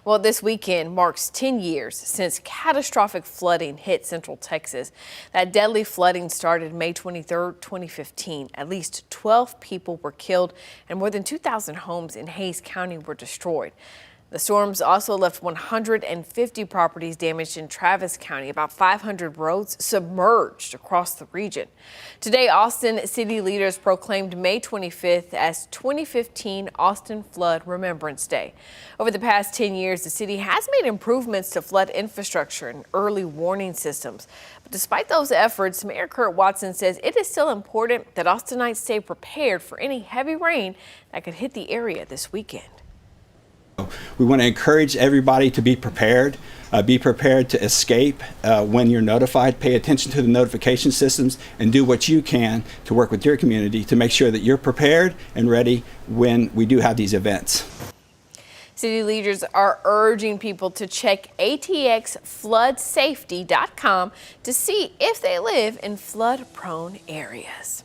Well, this weekend marks 10 years since catastrophic flooding hit Central Texas. That deadly flooding started May 23, 2015. At least 12 people were killed and more than 2,000 homes in Hays County were destroyed. The storms also left 150 properties damaged in Travis County, about 500 roads submerged across the region. Today, Austin city leaders proclaimed May 25th as 2015 Austin Flood Remembrance Day. Over the past 10 years, the city has made improvements to flood infrastructure and early warning systems. But despite those efforts, Mayor Kurt Watson says it is still important that Austinites stay prepared for any heavy rain that could hit the area this weekend. We want to encourage everybody to be prepared to escape when you're notified. Pay attention to the notification systems and do what you can to work with your community to make sure that you're prepared and ready when we do have these events. City leaders are urging people to check atxfloodsafety.com to see if they live in flood-prone areas.